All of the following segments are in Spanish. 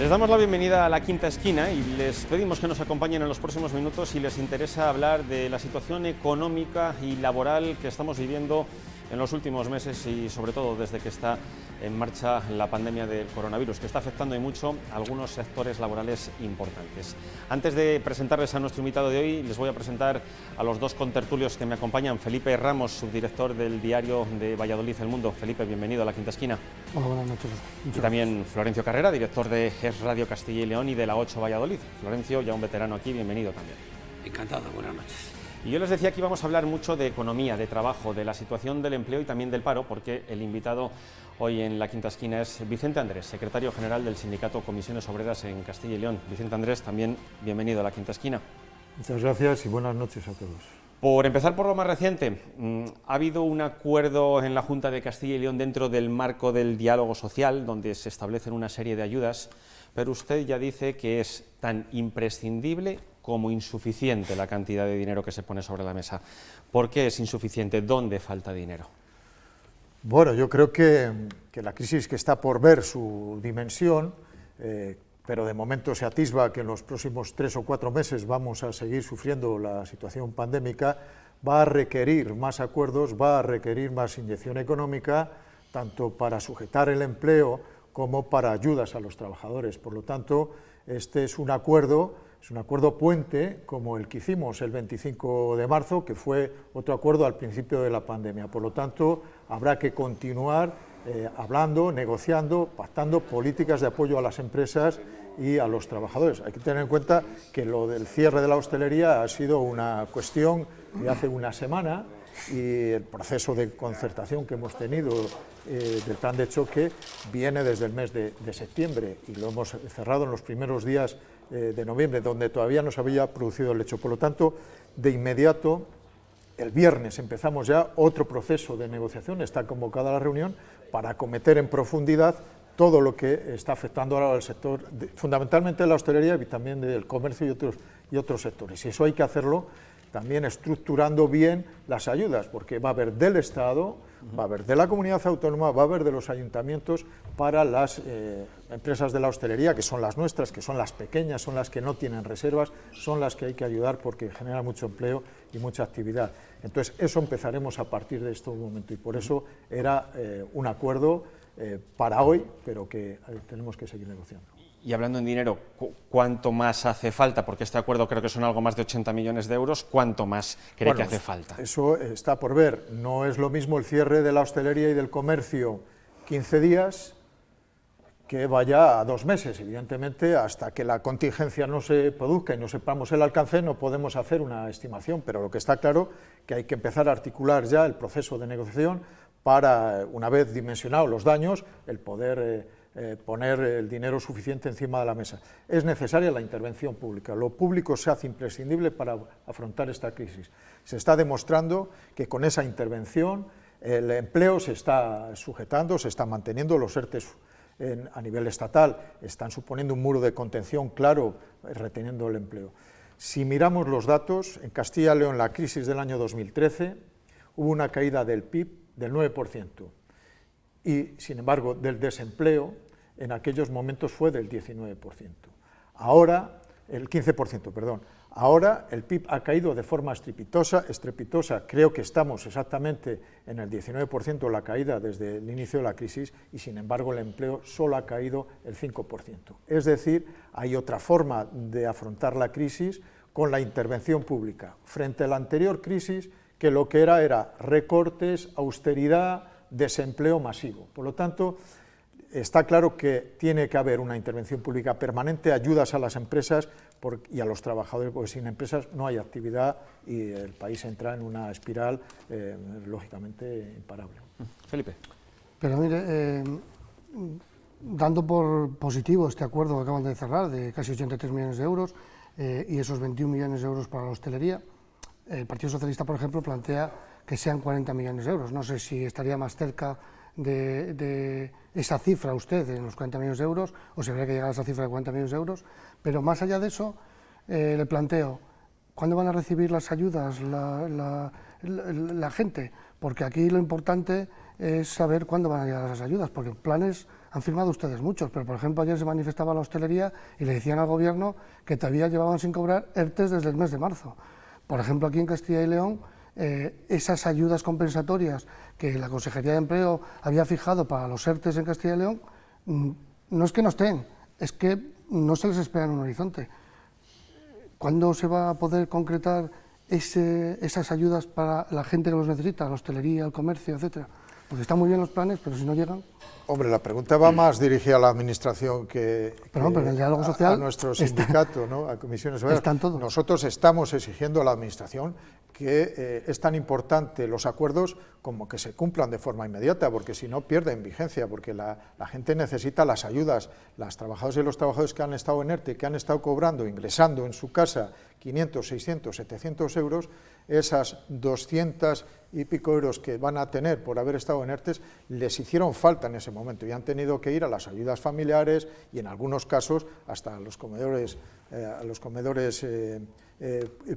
Les damos la bienvenida a La Quinta Esquina y les pedimos que nos acompañen en los próximos minutos si les interesa hablar de la situación económica y laboral que estamos viviendo en los últimos meses y sobre todo desde que está en marcha la pandemia del coronavirus, que está afectando y mucho a algunos sectores laborales importantes. Antes de presentarles a nuestro invitado de hoy, les voy a presentar a los dos contertulios que me acompañan. Felipe Ramos, subdirector del diario de Valladolid El Mundo. Felipe, bienvenido a La Quinta Esquina. Hola, buenas noches. Y también Florencio Carrera, director de Es Radio Castilla y León y de La 8 Valladolid. Florencio, ya un veterano aquí, bienvenido también. Encantado, buenas noches. Y yo les decía que íbamos a hablar mucho de economía, de trabajo, de la situación del empleo y también del paro, porque el invitado hoy en La Quinta Esquina es Vicente Andrés, secretario general del sindicato Comisiones Obreras en Castilla y León. Vicente Andrés, también bienvenido a La Quinta Esquina. Muchas gracias y buenas noches a todos. Por empezar por lo más reciente, ha habido un acuerdo en la Junta de Castilla y León dentro del marco del diálogo social, donde se establecen una serie de ayudas, pero usted ya dice que es tan imprescindible como insuficiente la cantidad de dinero que se pone sobre la mesa. ¿Por qué es insuficiente? ¿Dónde falta dinero? Bueno, yo creo que la crisis que está por ver su dimensión, pero de momento se atisba que en los próximos 3 o 4 meses vamos a seguir sufriendo la situación pandémica, va a requerir más acuerdos, va a requerir más inyección económica, tanto para sujetar el empleo como para ayudas a los trabajadores. Por lo tanto, este es un acuerdo puente como el que hicimos el 25 de marzo, que fue otro acuerdo al principio de la pandemia. Por lo tanto, habrá que continuar hablando, negociando, pactando políticas de apoyo a las empresas y a los trabajadores. Hay que tener en cuenta que lo del cierre de la hostelería ha sido una cuestión de hace una semana y el proceso de concertación que hemos tenido del plan de choque viene desde el mes de septiembre y lo hemos cerrado en los primeros días de noviembre, donde todavía no se había producido el hecho. Por lo tanto, de inmediato, el viernes empezamos ya otro proceso de negociación, está convocada la reunión para acometer en profundidad todo lo que está afectando ahora al sector, fundamentalmente de la hostelería y también del comercio y otros sectores. Y eso hay que hacerlo también estructurando bien las ayudas, porque va a haber del Estado, va a haber de la comunidad autónoma, va a haber de los ayuntamientos para las empresas de la hostelería, que son las nuestras, que son las pequeñas, son las que no tienen reservas, son las que hay que ayudar porque genera mucho empleo y mucha actividad. Entonces, eso empezaremos a partir de este momento y por eso era un acuerdo para hoy, pero que tenemos que seguir negociando. Y hablando en dinero, ¿cuánto más hace falta? Porque este acuerdo creo que son algo más de 80 millones de euros. ¿Cuánto más cree que hace falta? Eso está por ver. No es lo mismo el cierre de la hostelería y del comercio 15 días que vaya a 2 meses. Evidentemente, hasta que la contingencia no se produzca y no sepamos el alcance, no podemos hacer una estimación. Pero lo que está claro es que hay que empezar a articular ya el proceso de negociación para, una vez dimensionados los daños, el poder poner el dinero suficiente encima de la mesa. Es necesaria la intervención pública. Lo público se hace imprescindible para afrontar esta crisis. Se está demostrando que con esa intervención el empleo se está sujetando, se está manteniendo. Los ERTE a nivel estatal están suponiendo un muro de contención claro, reteniendo el empleo. Si miramos los datos, en Castilla y León, la crisis del año 2013, hubo una caída del PIB del 9%. Y, sin embargo, del desempleo en aquellos momentos fue del 19%. Ahora, el 15%, perdón. Ahora el PIB ha caído de forma estrepitosa. Creo que estamos exactamente en el 19% la caída desde el inicio de la crisis y, sin embargo, el empleo solo ha caído el 5%. Es decir, hay otra forma de afrontar la crisis con la intervención pública. Frente a la anterior crisis, que lo que era recortes, austeridad, desempleo masivo. Por lo tanto, está claro que tiene que haber una intervención pública permanente, ayudas a las empresas y a los trabajadores, porque sin empresas no hay actividad y el país entra en una espiral lógicamente imparable. Felipe. Pero mire, dando por positivo este acuerdo que acaban de cerrar de casi 83 millones de euros y esos 21 millones de euros para la hostelería, el Partido Socialista, por ejemplo, plantea que sean 40 millones de euros. No sé si estaría más cerca de esa cifra usted, en los 40 millones de euros, o si habría que llegar a esa cifra de 40 millones de euros, pero más allá de eso, le planteo, ¿cuándo van a recibir las ayudas la gente? Porque aquí lo importante es saber cuándo van a llegar esas ayudas, porque planes han firmado ustedes muchos, pero por ejemplo ayer se manifestaba la hostelería y le decían al gobierno que todavía llevaban sin cobrar ERTES desde el mes de marzo. Por ejemplo, aquí en Castilla y León, esas ayudas compensatorias que la Consejería de Empleo había fijado para los ERTES en Castilla y León, no es que no estén, es que no se les espera en un horizonte. ¿Cuándo se va a poder concretar esas ayudas para la gente que los necesita, la hostelería, el comercio, etcétera? Porque están muy bien los planes, pero si no llegan... Hombre, la pregunta va más dirigida a la Administración que pero en el diálogo social a nuestro sindicato, ¿no? A Comisiones Obreras. Están todos. Nosotros estamos exigiendo a la Administración que es tan importante los acuerdos como que se cumplan de forma inmediata, porque si no pierden vigencia, porque la gente necesita las ayudas. Las trabajadoras y los trabajadores que han estado en ERTE, que han estado cobrando, ingresando en su casa 500, 600, 700 euros, esas 200 y pico euros que van a tener por haber estado en ERTES, les hicieron falta en ese momento y han tenido que ir a las ayudas familiares y en algunos casos hasta a los comedores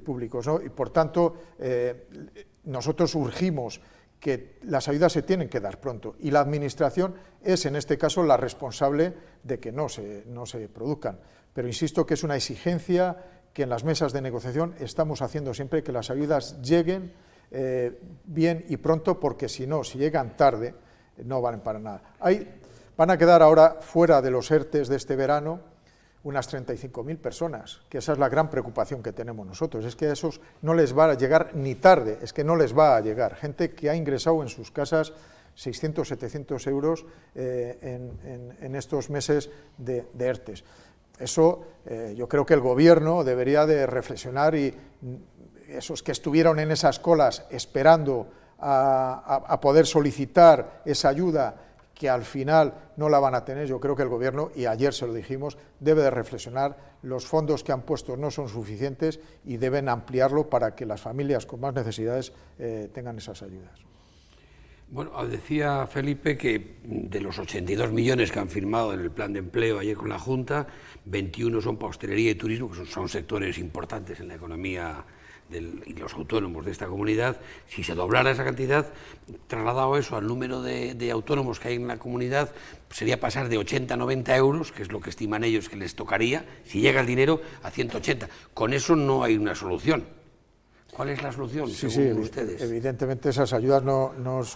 públicos, ¿no? Y por tanto, nosotros urgimos que las ayudas se tienen que dar pronto y la Administración es en este caso la responsable de que no se produzcan. Pero insisto que es una exigencia que en las mesas de negociación estamos haciendo siempre, que las ayudas lleguen bien y pronto, porque si no, si llegan tarde, no valen para nada. Van a quedar ahora fuera de los ERTES de este verano unas 35.000 personas, que esa es la gran preocupación que tenemos nosotros, es que a esos no les va a llegar ni tarde, es que no les va a llegar. Gente que ha ingresado en sus casas 600, 700 euros en estos meses de ERTES. Eso yo creo que el Gobierno debería de reflexionar y esos que estuvieron en esas colas esperando a poder solicitar esa ayuda que al final no la van a tener, yo creo que el Gobierno, y ayer se lo dijimos, debe de reflexionar, los fondos que han puesto no son suficientes y deben ampliarlo para que las familias con más necesidades tengan esas ayudas. Bueno, decía Felipe que de los 82 millones que han firmado en el plan de empleo ayer con la Junta, 21 son para hostelería y turismo, que son sectores importantes en la economía y los autónomos de esta comunidad. Si se doblara esa cantidad, trasladado eso al número de autónomos que hay en la comunidad, sería pasar de 80 a 90 euros, que es lo que estiman ellos que les tocaría, si llega el dinero, a 180. Con eso no hay una solución. ¿Cuál es la solución, según ustedes? Evidentemente esas ayudas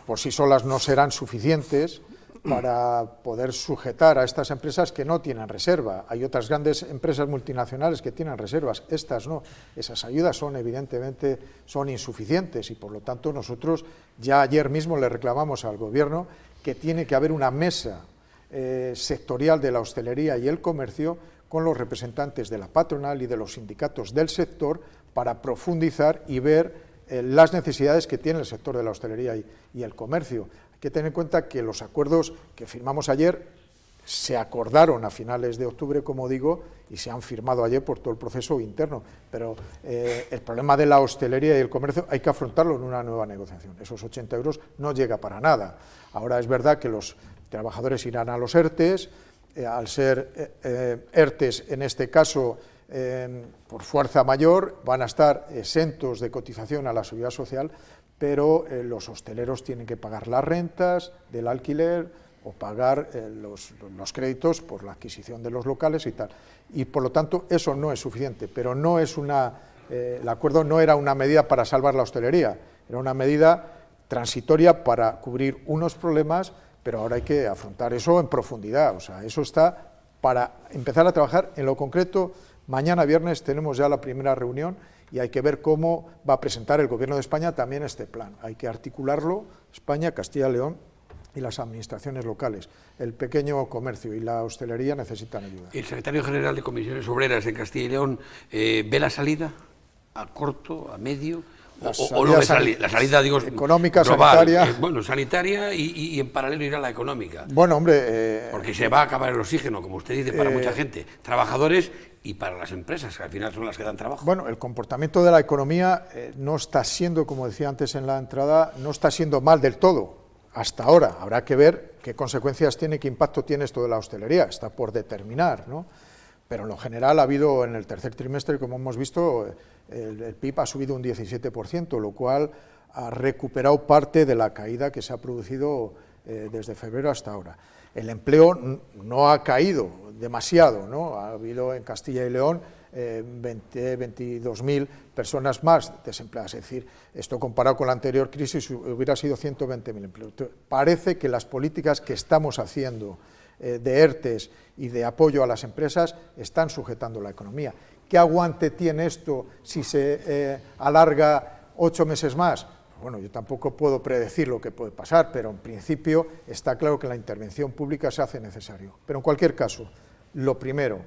por sí solas no serán suficientes para poder sujetar a estas empresas que no tienen reserva. Hay otras grandes empresas multinacionales que tienen reservas, estas no. Esas ayudas evidentemente son insuficientes y por lo tanto nosotros ya ayer mismo le reclamamos al Gobierno que tiene que haber una mesa sectorial de la hostelería y el comercio con los representantes de la patronal y de los sindicatos del sector para profundizar y ver las necesidades que tiene el sector de la hostelería y el comercio. Hay que tener en cuenta que los acuerdos que firmamos ayer se acordaron a finales de octubre, como digo, y se han firmado ayer por todo el proceso interno, pero el problema de la hostelería y el comercio hay que afrontarlo en una nueva negociación. Esos 80 euros no llega para nada. Ahora es verdad que los trabajadores irán a los ERTES, al ser ERTES en este caso por fuerza mayor, van a estar exentos de cotización a la seguridad social, pero los hosteleros tienen que pagar las rentas del alquiler o pagar los créditos por la adquisición de los locales y tal. Y por lo tanto eso no es suficiente, pero no es el acuerdo no era una medida para salvar la hostelería, era una medida transitoria para cubrir unos problemas, pero ahora hay que afrontar eso en profundidad, o sea, eso está para empezar a trabajar en lo concreto. Mañana viernes tenemos ya la primera reunión y hay que ver cómo va a presentar el Gobierno de España también este plan. Hay que articularlo, España, Castilla y León y las administraciones locales. El pequeño comercio y la hostelería necesitan ayuda. El secretario general de Comisiones Obreras de Castilla y León ve la salida a corto, a medio, o no ve la salida, digo, económica, global, sanitaria. Bueno, sanitaria y en paralelo irá la económica. Bueno, hombre... porque se va a acabar el oxígeno, como usted dice, para mucha gente, trabajadores y para las empresas, que al final son las que dan trabajo. Bueno, el comportamiento de la economía no está siendo, como decía antes en la entrada, no está siendo mal del todo, hasta ahora. Habrá que ver qué consecuencias tiene, qué impacto tiene esto de la hostelería, está por determinar, ¿no? Pero en lo general ha habido en el tercer trimestre, como hemos visto, el PIB ha subido un 17%, lo cual ha recuperado parte de la caída que se ha producido desde febrero hasta ahora. El empleo no ha caído demasiado, ¿no? Ha habido en Castilla y León 22.000 personas más desempleadas, es decir, esto comparado con la anterior crisis hubiera sido 120.000 empleos. Parece que las políticas que estamos haciendo de ERTEs y de apoyo a las empresas están sujetando la economía. ¿Qué aguante tiene esto si se alarga 8 meses más? Bueno, yo tampoco puedo predecir lo que puede pasar, pero en principio está claro que la intervención pública se hace necesario. Pero en cualquier caso, lo primero,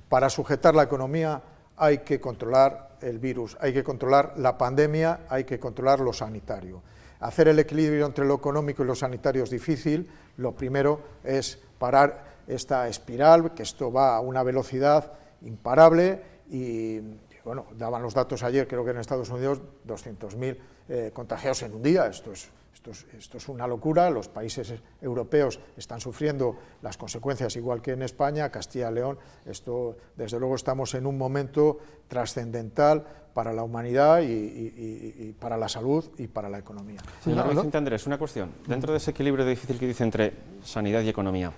para sujetar la economía hay que controlar el virus, hay que controlar la pandemia, hay que controlar lo sanitario. Hacer el equilibrio entre lo económico y lo sanitario es difícil. Lo primero es parar esta espiral, que esto va a una velocidad imparable y, bueno, daban los datos ayer, creo que en Estados Unidos, 200.000 contagiados en un día. Esto es una locura. Los países europeos están sufriendo las consecuencias igual que en España, Castilla y León. Esto, desde luego, estamos en un momento trascendental para la humanidad y para la salud y para la economía. Señor Vicente Andrés, una cuestión. Dentro de ese equilibrio difícil que dice entre sanidad y economía,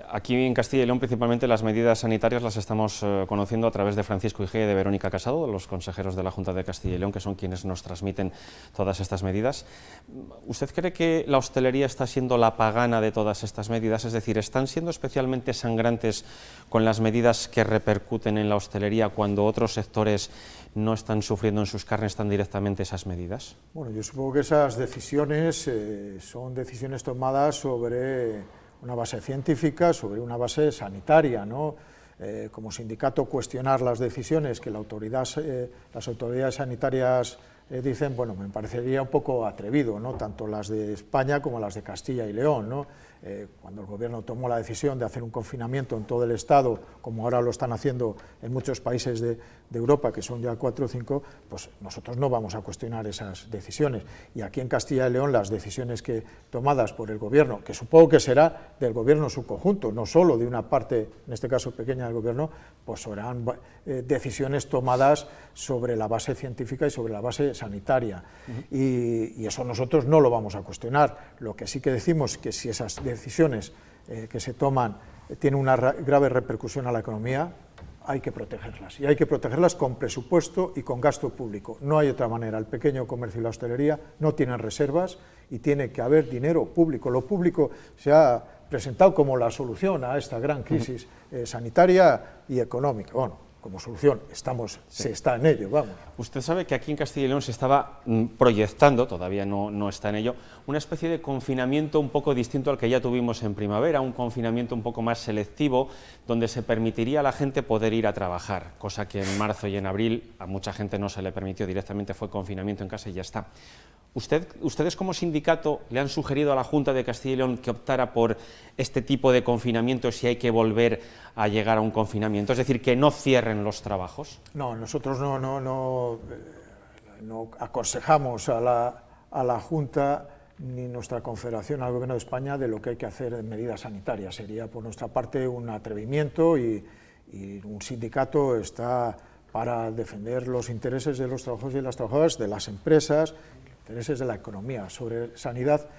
aquí en Castilla y León principalmente las medidas sanitarias las estamos conociendo a través de Francisco Igea y de Verónica Casado, los consejeros de la Junta de Castilla y León, que son quienes nos transmiten todas estas medidas. ¿Usted cree que la hostelería está siendo la pagana de todas estas medidas? Es decir, ¿están siendo especialmente sangrantes con las medidas que repercuten en la hostelería cuando otros sectores no están sufriendo en sus carnes tan directamente esas medidas? Bueno, yo supongo que esas decisiones son decisiones tomadas sobre una base científica, sobre una base sanitaria, ¿no? Como sindicato cuestionar las decisiones que las autoridades sanitarias dicen, bueno, me parecería un poco atrevido, ¿no? Tanto las de España como las de Castilla y León, ¿no? Cuando el gobierno tomó la decisión de hacer un confinamiento en todo el Estado, como ahora lo están haciendo en muchos países de Europa, que son ya 4 o 5, pues nosotros no vamos a cuestionar esas decisiones. Y aquí en Castilla y León las decisiones tomadas por el gobierno, que supongo que será del gobierno en su conjunto, no solo de una parte, en este caso pequeña del gobierno, pues serán decisiones tomadas sobre la base científica y sobre la base sanitaria. Y eso nosotros no lo vamos a cuestionar. Lo que sí que decimos es que si esas decisiones que se toman tienen una grave repercusión a la economía, hay que protegerlas, y hay que protegerlas con presupuesto y con gasto público. No hay otra manera. El pequeño comercio y la hostelería no tienen reservas y tiene que haber dinero público. Lo público se ha presentado como la solución a esta gran crisis sanitaria y económica. Bueno, como solución, se está en ello, vamos. Usted sabe que aquí en Castilla y León se estaba proyectando, todavía no está en ello, una especie de confinamiento un poco distinto al que ya tuvimos en primavera, un confinamiento un poco más selectivo, donde se permitiría a la gente poder ir a trabajar, cosa que en marzo y en abril a mucha gente no se le permitió, directamente fue confinamiento en casa y ya está. ¿Ustedes como sindicato le han sugerido a la Junta de Castilla y León que optara por este tipo de confinamiento si hay que volver a llegar a un confinamiento? Es decir, que no cierren los trabajos. No, nosotros no aconsejamos a la Junta ni nuestra confederación al Gobierno de España de lo que hay que hacer en medidas sanitarias. Sería por nuestra parte un atrevimiento y un sindicato está para defender los intereses de los trabajadores y las trabajadoras, de las empresas, intereses de la economía. Sobre sanidad,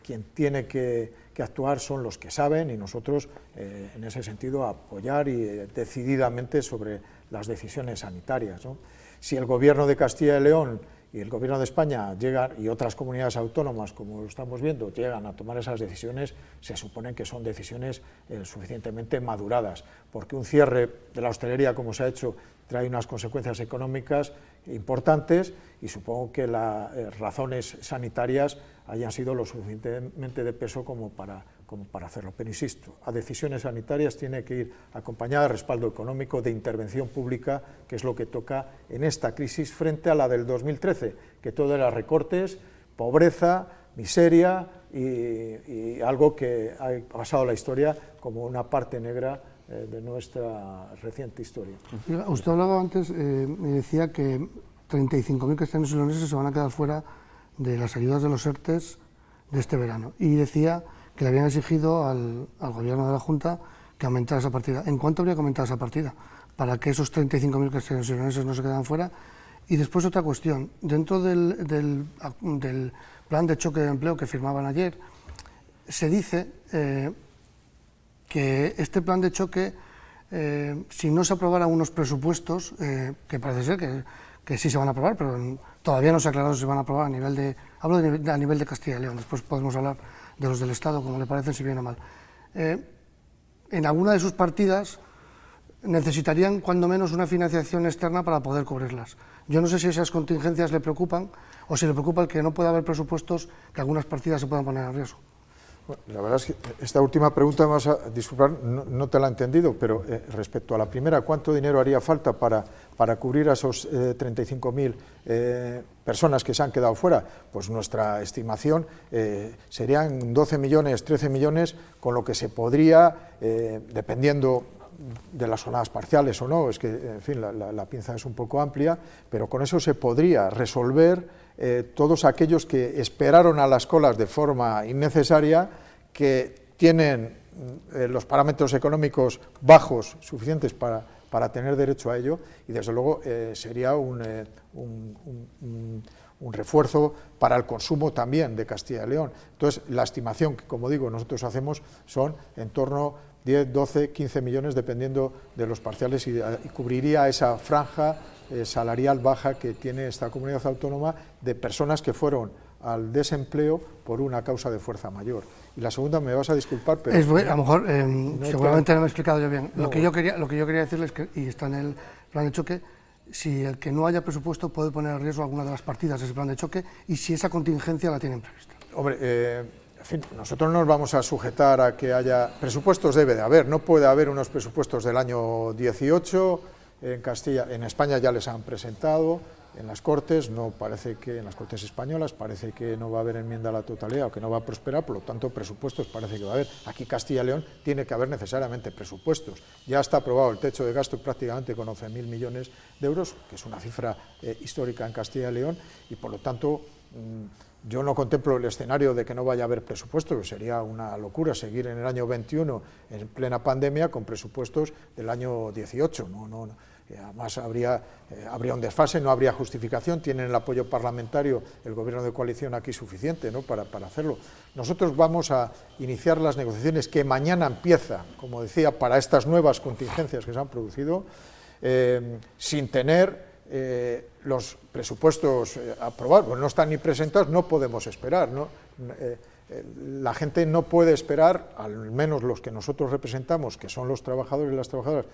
quien tiene que actuar son los que saben y nosotros, en ese sentido, apoyar decididamente sobre las decisiones sanitarias, ¿no? Si el Gobierno de Castilla y León y el Gobierno de España llegan, y otras comunidades autónomas, como lo estamos viendo, llegan a tomar esas decisiones, se supone que son decisiones suficientemente maduradas, porque un cierre de la hostelería, como se ha hecho, trae unas consecuencias económicas importantes y supongo que las razones sanitarias hayan sido lo suficientemente de peso como para hacerlo. Pero insisto, a decisiones sanitarias tiene que ir acompañada de respaldo económico, de intervención pública, que es lo que toca en esta crisis frente a la del 2013, que todo era recortes, pobreza, miseria y algo que ha pasado a la historia como una parte negra de nuestra reciente historia. Usted hablaba antes, me decía que 35.000 castellanos y leoneses se van a quedar fuera de las ayudas de los ERTEs de este verano, y decía que le habían exigido al gobierno de la Junta que aumentara esa partida. ¿En cuánto habría que aumentar esa partida para que esos 35.000 castellanos y leoneses no se quedan fuera? Y después otra cuestión, dentro del plan de choque de empleo que firmaban ayer, se dice que este plan de choque, si no se aprobaran unos presupuestos, que parece ser que sí se van a aprobar, pero todavía no se ha aclarado si se van a aprobar hablo a nivel de Castilla y León, después podemos hablar de los del Estado, como le parecen, si bien o mal. En alguna de sus partidas necesitarían cuando menos una financiación externa para poder cubrirlas. Yo no sé si esas contingencias le preocupan o si le preocupa el que no pueda haber presupuestos, que algunas partidas se puedan poner en riesgo. Bueno, la verdad es que esta última pregunta, disculpar, no te la he entendido, pero respecto a la primera, ¿cuánto dinero haría falta para cubrir a esos 35.000 personas que se han quedado fuera? Pues nuestra estimación serían 12 millones, 13 millones, con lo que se podría, dependiendo de las jornadas parciales o no, es que, en fin, la pinza es un poco amplia, pero con eso se podría resolver todos aquellos que esperaron a las colas de forma innecesaria, que tienen los parámetros económicos bajos suficientes para tener derecho a ello, y desde luego sería un refuerzo para el consumo también de Castilla y León. Entonces, la estimación que, como digo, nosotros hacemos son en torno 10, 12, 15 millones, dependiendo de los parciales, y cubriría esa franja salarial baja que tiene esta comunidad autónoma de personas que fueron al desempleo por una causa de fuerza mayor. Y la segunda, me vas a disculpar, pero... a lo mejor, seguramente no me he explicado yo bien. No. Lo que yo quería decirles, y está en el plan de choque, si el que no haya presupuesto puede poner en riesgo alguna de las partidas de ese plan de choque, y si esa contingencia la tienen prevista. Hombre, en fin, nosotros no nos vamos a sujetar a que haya presupuestos, debe de haber, no puede haber unos presupuestos del año 18, en España ya les han presentado, en las Cortes no parece que, en las Cortes españolas parece que no va a haber enmienda a la totalidad o que no va a prosperar, por lo tanto presupuestos parece que va a haber. Aquí Castilla y León tiene que haber necesariamente presupuestos, ya está aprobado el techo de gasto prácticamente con 11.000 millones de euros, que es una cifra histórica en Castilla y León, y por lo tanto yo no contemplo el escenario de que no vaya a haber presupuestos, sería una locura seguir en el año 21 en plena pandemia con presupuestos del año 18, además habría un desfase, no habría justificación, tienen el apoyo parlamentario, el gobierno de coalición aquí suficiente, ¿no?, para hacerlo. Nosotros vamos a iniciar las negociaciones que mañana empieza, como decía, para estas nuevas contingencias que se han producido, sin tener los presupuestos aprobados, pues no están ni presentados, no podemos esperar, ¿no? La gente no puede esperar, al menos los que nosotros representamos, que son los trabajadores y las trabajadoras,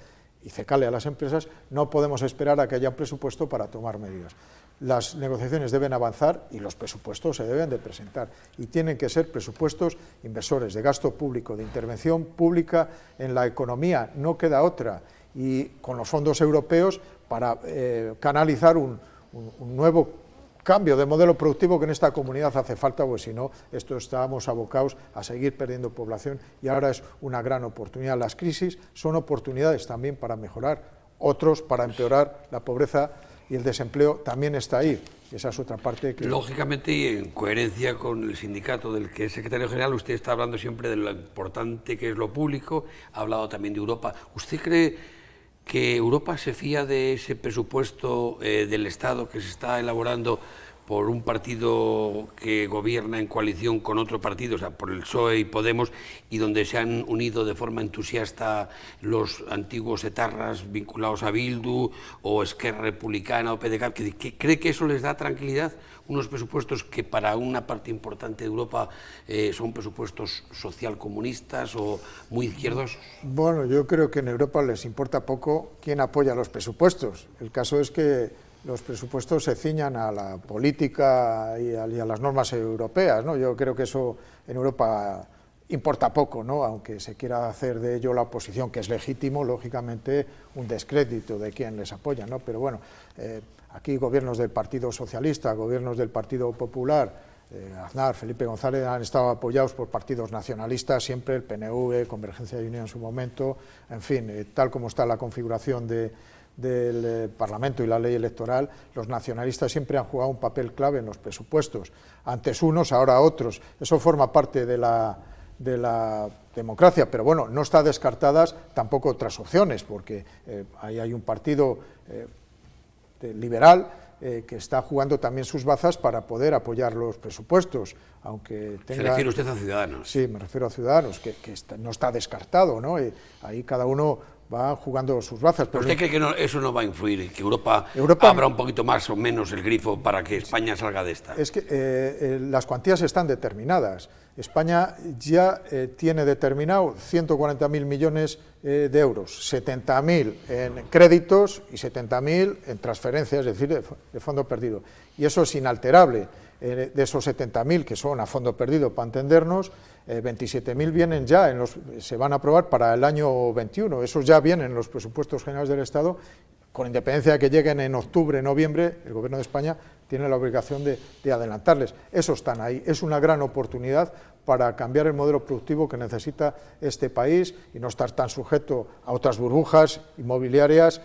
y CECALE a las empresas, no podemos esperar a que haya un presupuesto para tomar medidas. Las negociaciones deben avanzar y los presupuestos se deben de presentar, y tienen que ser presupuestos inversores, de gasto público, de intervención pública en la economía, no queda otra, y con los fondos europeos para canalizar un nuevo cambio de modelo productivo que en esta comunidad hace falta, pues si no, estamos abocados a seguir perdiendo población, y ahora es una gran oportunidad. Las crisis son oportunidades también para mejorar, otros para empeorar. La pobreza y el desempleo también está ahí, y esa es otra parte que... Lógicamente, y en coherencia con el sindicato del que es secretario general, usted está hablando siempre de lo importante que es lo público, ha hablado también de Europa. ¿Usted cree que Europa se fía de ese presupuesto del Estado que se está elaborando por un partido que gobierna en coalición con otro partido, o sea, por el PSOE y Podemos, y donde se han unido de forma entusiasta los antiguos etarras vinculados a Bildu, o Esquerra Republicana, o PDeCAT, que cree que eso les da tranquilidad? Unos presupuestos que para una parte importante de Europa son presupuestos socialcomunistas o muy izquierdosos. Bueno, yo creo que en Europa les importa poco quién apoya los presupuestos. El caso es que los presupuestos se ciñan a la política y a las normas europeas, ¿no? Yo creo que eso en Europa importa poco, ¿no?, aunque se quiera hacer de ello la oposición, que es legítimo, lógicamente, un descrédito de quien les apoya, ¿no? Pero bueno, aquí gobiernos del Partido Socialista, gobiernos del Partido Popular, Aznar, Felipe González, han estado apoyados por partidos nacionalistas, siempre el PNV, Convergencia y Unión en su momento, en fin, tal como está la configuración del Parlamento y la ley electoral, los nacionalistas siempre han jugado un papel clave en los presupuestos, antes unos, ahora otros. Eso forma parte de la democracia, pero bueno, no está descartadas tampoco otras opciones, porque ahí hay un partido liberal que está jugando también sus bazas para poder apoyar los presupuestos, aunque tenga... ¿Se refiere usted a Ciudadanos? Sí, me refiero a Ciudadanos, que no está descartado, ¿no? Ahí cada uno va jugando sus bazas. Pero ¿usted cree que eso no va a influir, que Europa abra un poquito más o menos el grifo para que España salga de esta? Es que las cuantías están determinadas. España ya tiene determinado 140.000 millones de euros, 70.000 en créditos y 70.000 en transferencias, es decir, de fondo perdido. Y eso es inalterable. De esos 70.000 que son a fondo perdido, para entendernos, 27.000 vienen ya, se van a aprobar para el año 21. Esos ya vienen en los presupuestos generales del Estado. Con independencia de que lleguen en octubre, noviembre, el Gobierno de España tiene la obligación de adelantarles. Esos están ahí. Es una gran oportunidad para cambiar el modelo productivo que necesita este país y no estar tan sujeto a otras burbujas inmobiliarias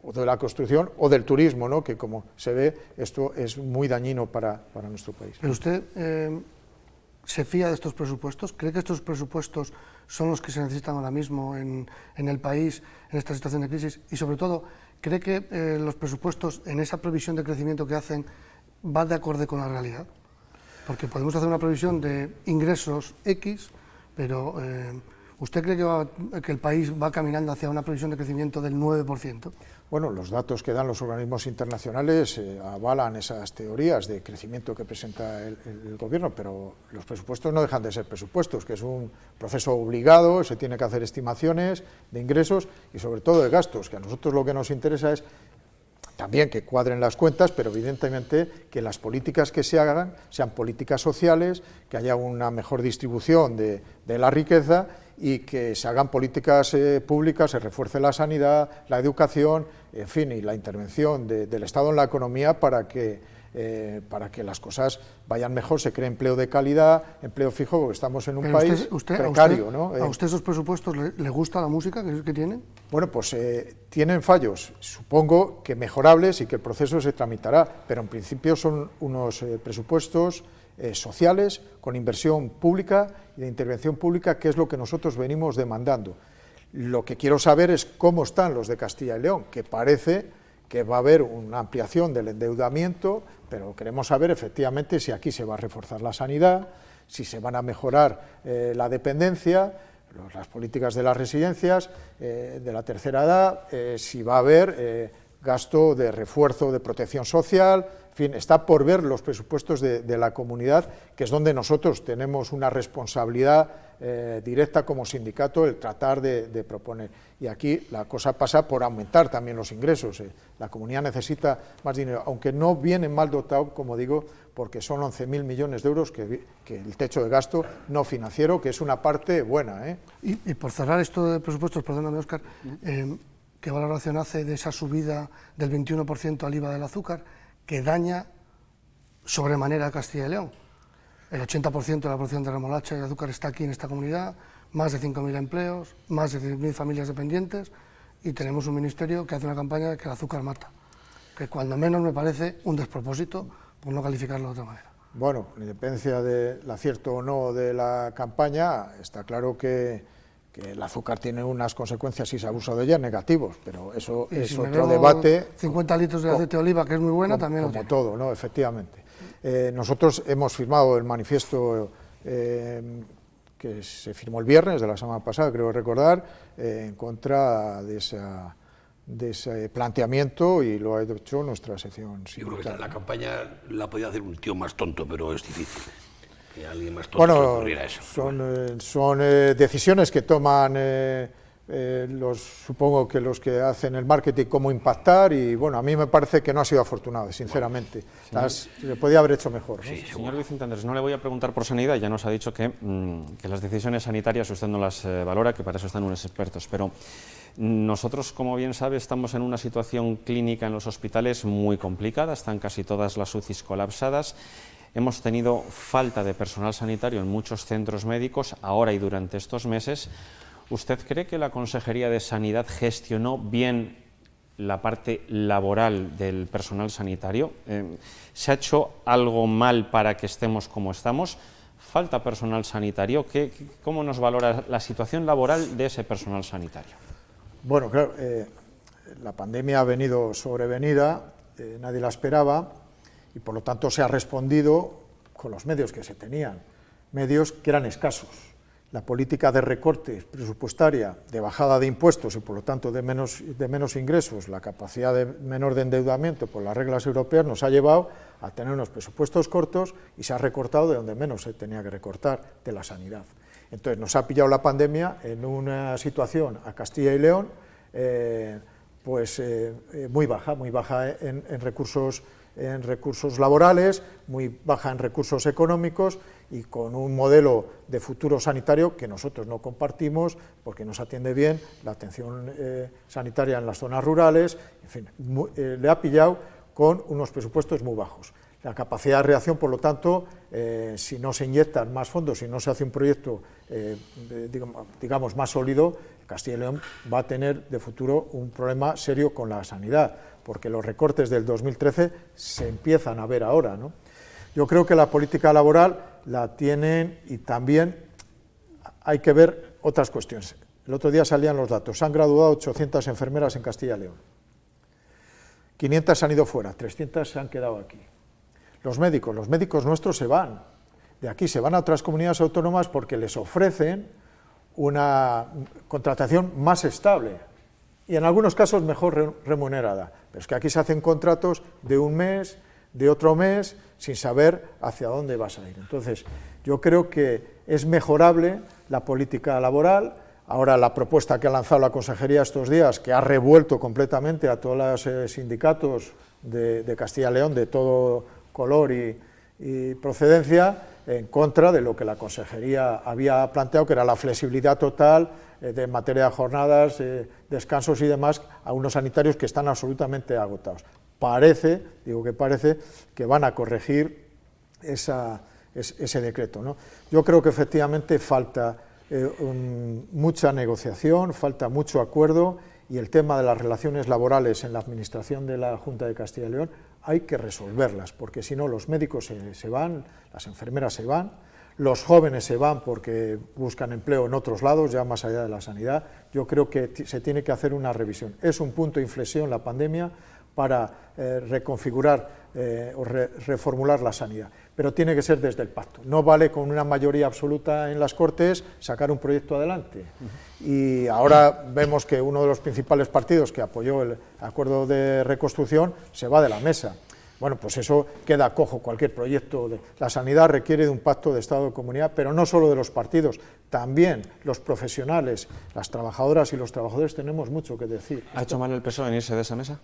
o de la construcción o del turismo, ¿no? Que como se ve, esto es muy dañino para nuestro país. ¿Pero usted se fía de estos presupuestos? ¿Cree que estos presupuestos son los que se necesitan ahora mismo en el país, en esta situación de crisis? Y sobre todo, ¿cree que los presupuestos, en esa previsión de crecimiento que hacen, va de acorde con la realidad? Porque podemos hacer una previsión de ingresos X, pero ¿usted cree que el país va caminando hacia una previsión de crecimiento del 9%? Bueno, los datos que dan los organismos internacionales avalan esas teorías de crecimiento que presenta el Gobierno, pero los presupuestos no dejan de ser presupuestos, que es un proceso obligado, se tiene que hacer estimaciones de ingresos y sobre todo de gastos, que a nosotros lo que nos interesa es también que cuadren las cuentas, pero evidentemente que las políticas que se hagan sean políticas sociales, que haya una mejor distribución de la riqueza y que se hagan políticas públicas, se refuerce la sanidad, la educación, en fin, y la intervención del Estado en la economía para que las cosas vayan mejor, se cree empleo de calidad, empleo fijo, porque estamos en un país precario, ¿no? ¿A usted esos presupuestos le gusta la música que tienen? Bueno, pues tienen fallos, supongo que mejorables y que el proceso se tramitará, pero en principio son unos presupuestos sociales, con inversión pública y de intervención pública, que es lo que nosotros venimos demandando. Lo que quiero saber es cómo están los de Castilla y León, que parece que va a haber una ampliación del endeudamiento, pero queremos saber efectivamente si aquí se va a reforzar la sanidad, si se van a mejorar la dependencia, las políticas de las residencias, de la tercera edad, si va a haber gasto de refuerzo de protección social, en fin, está por ver los presupuestos de la comunidad, que es donde nosotros tenemos una responsabilidad directa como sindicato, el tratar de proponer. Y aquí la cosa pasa por aumentar también los ingresos. La comunidad necesita más dinero, aunque no viene mal dotado, como digo, porque son 11.000 millones de euros que el techo de gasto no financiero, que es una parte buena. Y por cerrar esto de presupuestos, perdóname, Óscar, ¿qué valoración hace de esa subida del 21% al IVA del azúcar que daña sobremanera a Castilla y León? El 80% de la producción de remolacha y azúcar está aquí en esta comunidad, más de 5.000 empleos, más de 10.000 familias dependientes, y tenemos un ministerio que hace una campaña de que el azúcar mata, que cuando menos me parece un despropósito, por no calificarlo de otra manera. Bueno, en dependencia del acierto o no de la campaña, está claro que el azúcar tiene unas consecuencias, si se abusa de ella, negativos, pero eso es otro debate. 50 litros de aceite de oliva, que es muy buena, también lo tiene. Como todo, ¿no? Efectivamente. Nosotros hemos firmado el manifiesto que se firmó el viernes de la semana pasada, creo recordar, en contra de ese planteamiento, y lo ha hecho nuestra sección sindical. Yo creo que la campaña la podía hacer un tío más tonto, pero es difícil que alguien más tonto bueno, se ocurriera eso. Son decisiones que toman supongo que los que hacen el marketing, cómo impactar, y bueno, a mí me parece que no ha sido afortunado, sinceramente. Se podía haber hecho mejor, ¿no? Sí, señor Vicente Andrés, no le voy a preguntar por sanidad, ya nos ha dicho que las decisiones sanitarias usted no las valora, que para eso están unos expertos, pero nosotros, como bien sabe, estamos en una situación clínica en los hospitales muy complicada, están casi todas las UCIs colapsadas. Hemos tenido falta de personal sanitario en muchos centros médicos, ahora y durante estos meses. ¿Usted cree que la Consejería de Sanidad gestionó bien la parte laboral del personal sanitario? ¿Se ha hecho algo mal para que estemos como estamos? ¿Falta personal sanitario? ¿Cómo nos valora la situación laboral de ese personal sanitario? Bueno, claro, la pandemia ha venido sobrevenida. nadie la esperaba, y por lo tanto se ha respondido con los medios que se tenían, medios que eran escasos. La política de recorte presupuestaria, de bajada de impuestos y por lo tanto de menos ingresos, la capacidad menor de endeudamiento por las reglas europeas nos ha llevado a tener unos presupuestos cortos y se ha recortado de donde menos se tenía que recortar, de la sanidad. Entonces nos ha pillado la pandemia en una situación a Castilla y León muy baja en recursos laborales, muy baja en recursos económicos y con un modelo de futuro sanitario que nosotros no compartimos porque no se atiende bien la atención sanitaria en las zonas rurales, en fin, le ha pillado con unos presupuestos muy bajos. La capacidad de reacción, por lo tanto, si no se inyectan más fondos, si no se hace un proyecto, digamos, más sólido, Castilla y León va a tener de futuro un problema serio con la sanidad, porque los recortes del 2013 se empiezan a ver ahora, ¿no? Yo creo que la política laboral la tienen y también hay que ver otras cuestiones. El otro día salían los datos, se han graduado 800 enfermeras en Castilla y León, 500 se han ido fuera, 300 se han quedado aquí. Los médicos nuestros se van, de aquí se van a otras comunidades autónomas porque les ofrecen una contratación más estable y en algunos casos mejor remunerada, pero es que aquí se hacen contratos de un mes, de otro mes, sin saber hacia dónde vas a ir. Entonces, yo creo que es mejorable la política laboral. Ahora la propuesta que ha lanzado la Consejería estos días, que ha revuelto completamente a todos los sindicatos de Castilla y León, de todo color y procedencia, en contra de lo que la Consejería había planteado, que era la flexibilidad total de materia de jornadas, descansos y demás, a unos sanitarios que están absolutamente agotados. Parece que van a corregir ese decreto, ¿no? Yo creo que efectivamente falta mucha negociación, falta mucho acuerdo, y el tema de las relaciones laborales en la administración de la Junta de Castilla y León hay que resolverlas, porque si no los médicos se van, las enfermeras se van, los jóvenes se van porque buscan empleo en otros lados, ya más allá de la sanidad. Yo creo que se tiene que hacer una revisión. Es un punto de inflexión la pandemia para reconfigurar o reformular la sanidad, pero tiene que ser desde el pacto. No vale con una mayoría absoluta en las Cortes sacar un proyecto adelante. Y ahora vemos que uno de los principales partidos que apoyó el acuerdo de reconstrucción se va de la mesa. Bueno, pues eso queda cojo, cualquier proyecto. La sanidad requiere de un pacto de Estado de comunidad, pero no solo de los partidos, también los profesionales, las trabajadoras y los trabajadores tenemos mucho que decir. ¿Ha hecho mal el PSOE en irse de esa mesa?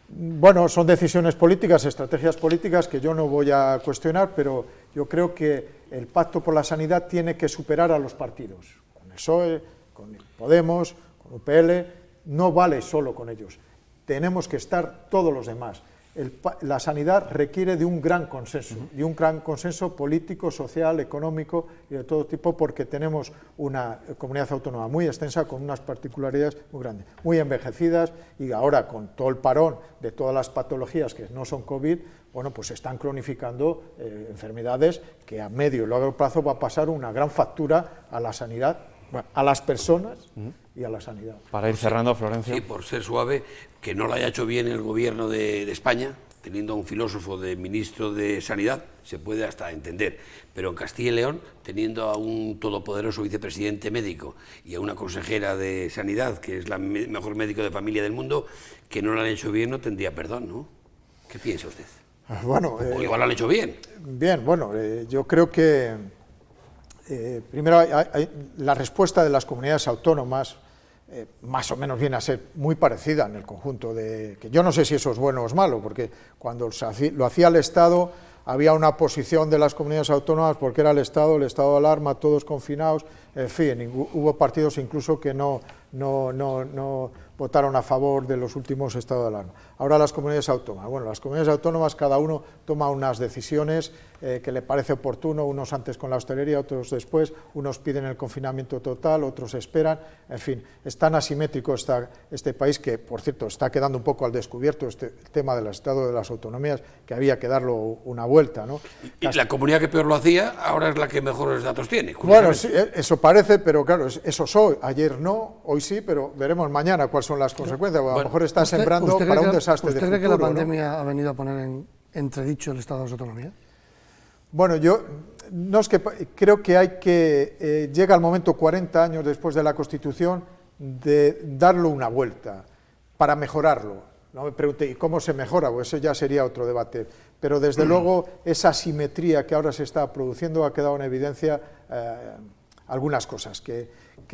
Bueno, son decisiones políticas, estrategias políticas que yo no voy a cuestionar, pero yo creo que el pacto por la sanidad tiene que superar a los partidos, con el PSOE, con Podemos, con UPL, no vale solo con ellos, tenemos que estar todos los demás. La sanidad requiere de un gran consenso, político, social, económico y de todo tipo, porque tenemos una comunidad autónoma muy extensa, con unas particularidades muy grandes, muy envejecidas, y ahora con todo el parón de todas las patologías que no son COVID, bueno, pues se están cronificando enfermedades que a medio y largo plazo va a pasar una gran factura a la sanidad, bueno, a las personas y a la sanidad. Para ir cerrando, Florencio. Sí, por ser suave, que no lo haya hecho bien el gobierno de España, teniendo a un filósofo de ministro de Sanidad, se puede hasta entender, pero en Castilla y León, teniendo a un todopoderoso vicepresidente médico y a una consejera de Sanidad, que es la mejor médico de familia del mundo, que no lo han hecho bien, no tendría perdón, ¿no? ¿Qué piensa usted? Bueno, o igual lo han hecho bien. Bien, bueno, yo creo que primero la respuesta de las comunidades autónomas más o menos viene a ser muy parecida en el conjunto que yo no sé si eso es bueno o es malo, porque cuando lo hacía el Estado había una posición de las comunidades autónomas porque era el estado de alarma, todos confinados, en fin, hubo partidos incluso que no votaron a favor de los últimos estados de alarma. Ahora las comunidades autónomas, bueno, las comunidades autónomas cada uno toma unas decisiones que le parece oportuno, unos antes con la hostelería, otros después, unos piden el confinamiento total, otros esperan, en fin, es tan asimétrico este país que, por cierto, está quedando un poco al descubierto el tema del estado de las autonomías, que había que darlo una vuelta, ¿no? Y la comunidad que peor lo hacía, ahora es la que mejores datos tiene. Bueno, sí, eso parece, pero claro, eso soy, ayer no, hoy sí, pero veremos mañana cuáles son las consecuencias. A lo mejor está ¿Usted sembrando cree para que- un desastre de ¿Usted futuro, cree que la ¿no? pandemia ha venido a poner en entredicho el estado de las autonomías? Bueno, yo no es que creo que hay que llega el momento 40 años después de la Constitución de darle una vuelta para mejorarlo. No me pregunté, ¿y cómo se mejora? Pues eso ya sería otro debate. Pero desde luego esa asimetría que ahora se está produciendo ha quedado en evidencia algunas cosas que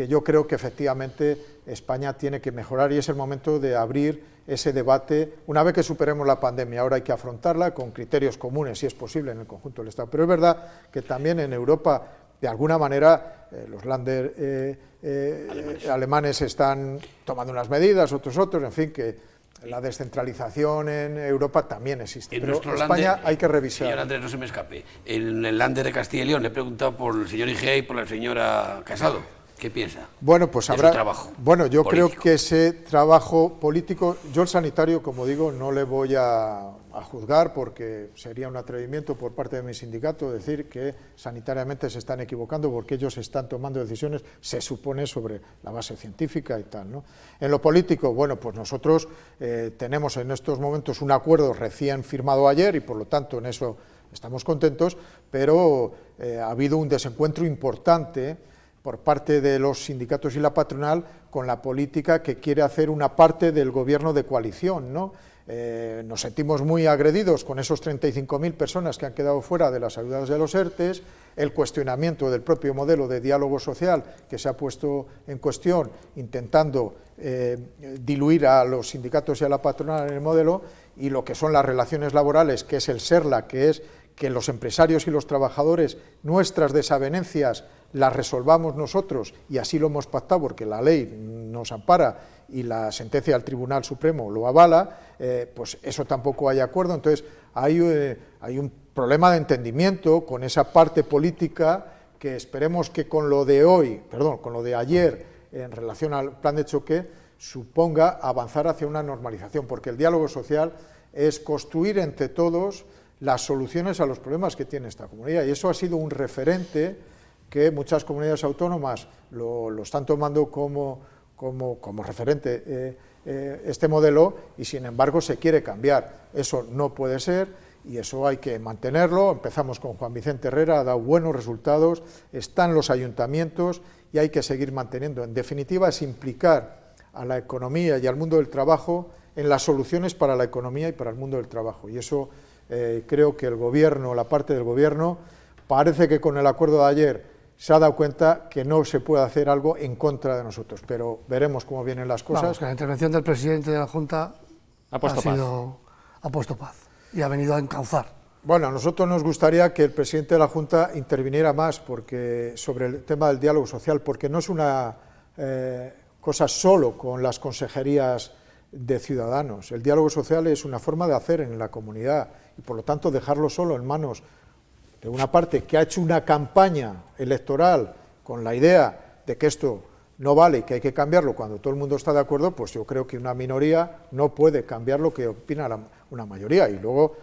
yo creo que efectivamente España tiene que mejorar y es el momento de abrir ese debate. Una vez que superemos la pandemia, ahora hay que afrontarla con criterios comunes, si es posible, en el conjunto del Estado. Pero es verdad que también en Europa, de alguna manera, los Länder alemanes están tomando unas medidas, otros, en fin, que la descentralización en Europa también existe. En Pero nuestro España Länder, hay que revisar. Señor Andrés, no se me escape. En el Länder de Castilla y León le he preguntado por el señor Igea y por la señora Casado. ¿Qué piensa? Bueno, pues de su habrá. trabajo Bueno, yo político? creo que ese trabajo político, yo el sanitario, como digo, no le voy a juzgar porque sería un atrevimiento por parte de mi sindicato decir que sanitariamente se están equivocando porque ellos están tomando decisiones, se supone, sobre la base científica y tal, ¿no? En lo político, bueno, pues nosotros tenemos en estos momentos un acuerdo recién firmado ayer y por lo tanto en eso estamos contentos, pero ha habido un desencuentro importante por parte de los sindicatos y la patronal con la política que quiere hacer una parte del gobierno de coalición, ¿no? Nos sentimos muy agredidos con esos 35.000 personas que han quedado fuera de las ayudas de los ERTEs, el cuestionamiento del propio modelo de diálogo social que se ha puesto en cuestión intentando diluir a los sindicatos y a la patronal en el modelo, y lo que son las relaciones laborales, que es el SERLA, que es que los empresarios y los trabajadores nuestras desavenencias las resolvamos nosotros, y así lo hemos pactado porque la ley nos ampara y la sentencia del Tribunal Supremo lo avala, pues eso tampoco hay acuerdo. Entonces hay un problema de entendimiento con esa parte política que esperemos que con lo de ayer en relación al plan de choque suponga avanzar hacia una normalización, porque el diálogo social es construir entre todos las soluciones a los problemas que tiene esta comunidad, y eso ha sido un referente que muchas comunidades autónomas lo están tomando como referente este modelo, y sin embargo se quiere cambiar. Eso no puede ser y eso hay que mantenerlo. Empezamos con Juan Vicente Herrera, ha dado buenos resultados, están los ayuntamientos y hay que seguir manteniendo. En definitiva, es implicar a la economía y al mundo del trabajo en las soluciones para la economía y para el mundo del trabajo, y eso creo que el gobierno, la parte del gobierno, parece que con el acuerdo de ayer se ha dado cuenta que no se puede hacer algo en contra de nosotros, pero veremos cómo vienen las cosas. Vamos, que la intervención del presidente de la Junta ha puesto paz y ha venido a encauzar. Bueno, a nosotros nos gustaría que el presidente de la Junta interviniera más sobre el tema del diálogo social, porque no es una cosa solo con las consejerías de Ciudadanos. El diálogo social es una forma de hacer en la comunidad y por lo tanto dejarlo solo en manos de una parte que ha hecho una campaña electoral con la idea de que esto no vale y que hay que cambiarlo cuando todo el mundo está de acuerdo, pues yo creo que una minoría no puede cambiar lo que opina una mayoría. Y luego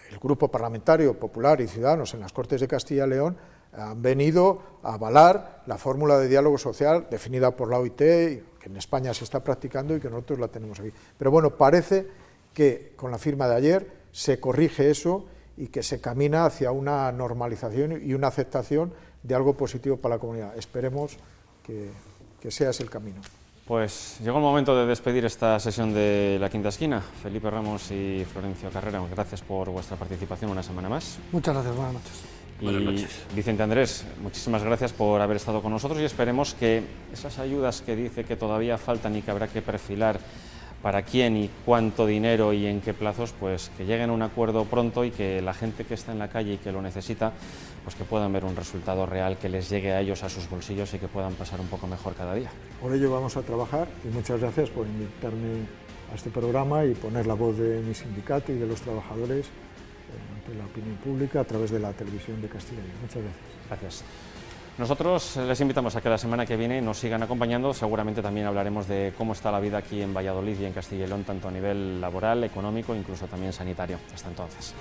el Grupo Parlamentario Popular y Ciudadanos en las Cortes de Castilla y León han venido a avalar la fórmula de diálogo social definida por la OIT, que en España se está practicando y que nosotros la tenemos aquí. Pero bueno, parece que con la firma de ayer se corrige eso y que se camina hacia una normalización y una aceptación de algo positivo para la comunidad. Esperemos que sea ese el camino. Pues llegó el momento de despedir esta sesión de La Quinta Esquina. Felipe Ramos y Florencio Carrera, gracias por vuestra participación una semana más. Muchas gracias, buenas noches. Buenas noches. Vicente Andrés, muchísimas gracias por haber estado con nosotros y esperemos que esas ayudas que dice que todavía faltan y que habrá que perfilar para quién y cuánto dinero y en qué plazos, pues que lleguen a un acuerdo pronto y que la gente que está en la calle y que lo necesita, pues que puedan ver un resultado real que les llegue a ellos, a sus bolsillos y que puedan pasar un poco mejor cada día. Por ello vamos a trabajar y muchas gracias por invitarme a este programa y poner la voz de mi sindicato y de los trabajadores ante la opinión pública a través de la televisión de Castilla y León. Muchas gracias. Gracias. Nosotros les invitamos a que la semana que viene nos sigan acompañando. Seguramente también hablaremos de cómo está la vida aquí en Valladolid y en Castilla y León, tanto a nivel laboral, económico, incluso también sanitario. Hasta entonces.